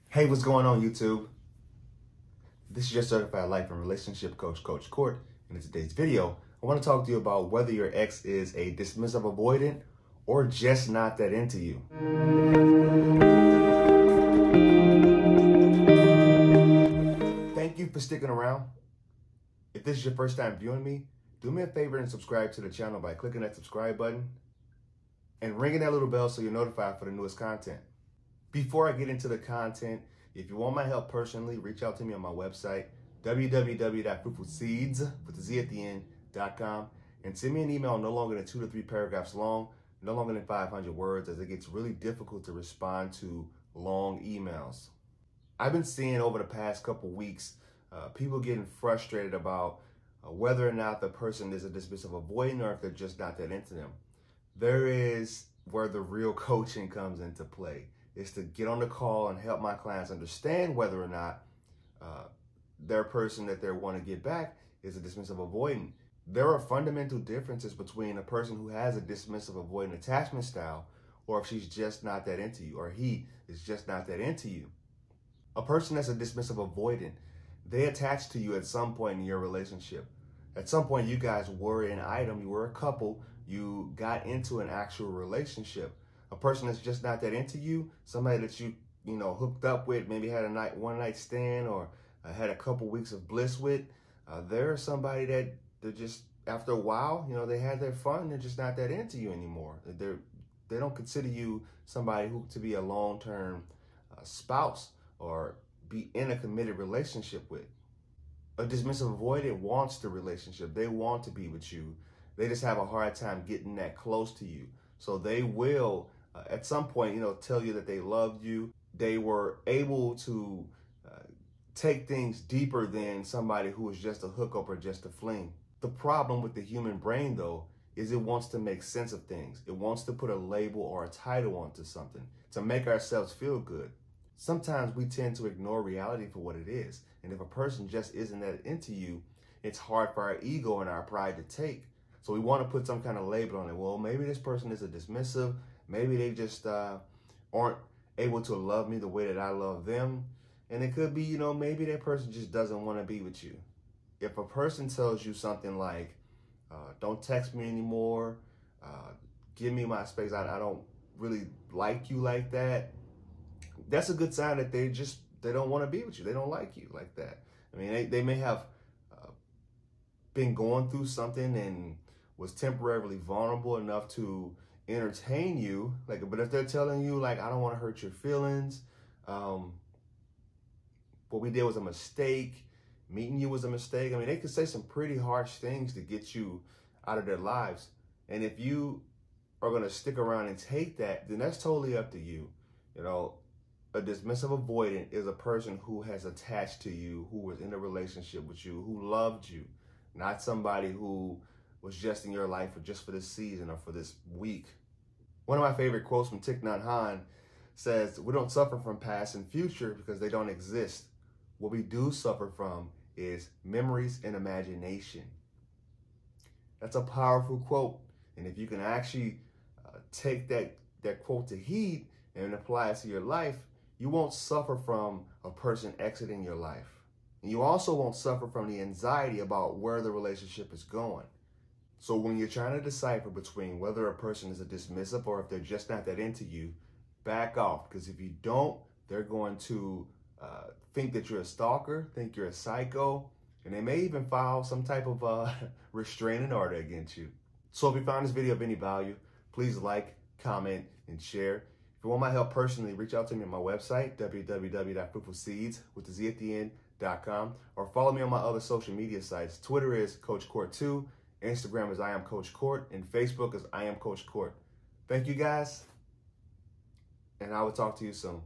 Hey, what's going on, YouTube? This is your certified life and relationship coach, Coach Court. And in today's video, I want to talk to you about whether your ex is a dismissive avoidant or just not that into you. Thank you for sticking around. If this is your first time viewing me, do me a favor and subscribe to the channel by clicking that subscribe button and ringing that little bell so you're notified for the newest content. Before I get into the content, if you want my help personally, reach out to me on my website, www.fruitfulseeds.com, and send me an email no longer than 2 to 3 paragraphs long, no longer than 500 words, as it gets really difficult to respond to long emails. I've been seeing over the past couple weeks people getting frustrated about whether or not the person is a dismissive avoidant or if they're just not that into them. There is where the real coaching comes into play. Is to get on the call and help my clients understand whether or not their person that they want to get back is a dismissive avoidant. There are fundamental differences between a person who has a dismissive avoidant attachment style, or if she's just not that into you, or he is just not that into you. A person that's a dismissive avoidant, they attach to you at some point in your relationship. At some point, you guys were an item, you were a couple, you got into an actual relationship. A person that's just not that into you, somebody that you hooked up with, maybe had a one night stand or had a couple weeks of bliss with, they're somebody that they're just, after a while, they had their fun, they're just not that into you anymore. They don't consider you somebody who to be a long-term spouse or be in a committed relationship with. A dismissive avoidant wants the relationship. They want to be with you. They just have a hard time getting that close to you. So they will, at some point, tell you that they loved you. They were able to take things deeper than somebody who was just a hookup or just a fling. The problem with the human brain, though, is it wants to make sense of things. It wants to put a label or a title onto something to make ourselves feel good. Sometimes we tend to ignore reality for what it is. And if a person just isn't that into you, it's hard for our ego and our pride to take. So we want to put some kind of label on it. Well, maybe this person is a dismissive. Maybe they just aren't able to love me the way that I love them. And it could be, maybe that person just doesn't want to be with you. If a person tells you something like, don't text me anymore, give me my space, I don't really like you like that, that's a good sign that they don't want to be with you. They don't like you like that. I mean, they may have been going through something and was temporarily vulnerable enough to entertain you, but if they're telling you I don't want to hurt your feelings, what we did was a mistake, meeting you was a mistake. I mean, they could say some pretty harsh things to get you out of their lives. And if you are going to stick around and take that, then that's totally up to you. A dismissive avoidant is a person who has attached to you, who was in a relationship with you, who loved you, not somebody who was just in your life just for this season or for this week. One of my favorite quotes from Thich Nhat Hanh says, "We don't suffer from past and future because they don't exist. What we do suffer from is memories and imagination." That's a powerful quote. And if you can actually take that quote to heed and apply it to your life, you won't suffer from a person exiting your life. And you also won't suffer from the anxiety about where the relationship is going. So when you're trying to decipher between whether a person is a dismissive or if they're just not that into you, back off. Because if you don't, they're going to think that you're a stalker, think you're a psycho, and they may even file some type of restraining order against you. So if you found this video of any value, please like, comment, and share. If you want my help personally, reach out to me on my website, www.fruitfulseeds.com, or follow me on my other social media sites. Twitter is Coach Court 2, Instagram is I Am Coach Court, and Facebook is I Am Coach Court. Thank you guys, and I will talk to you soon.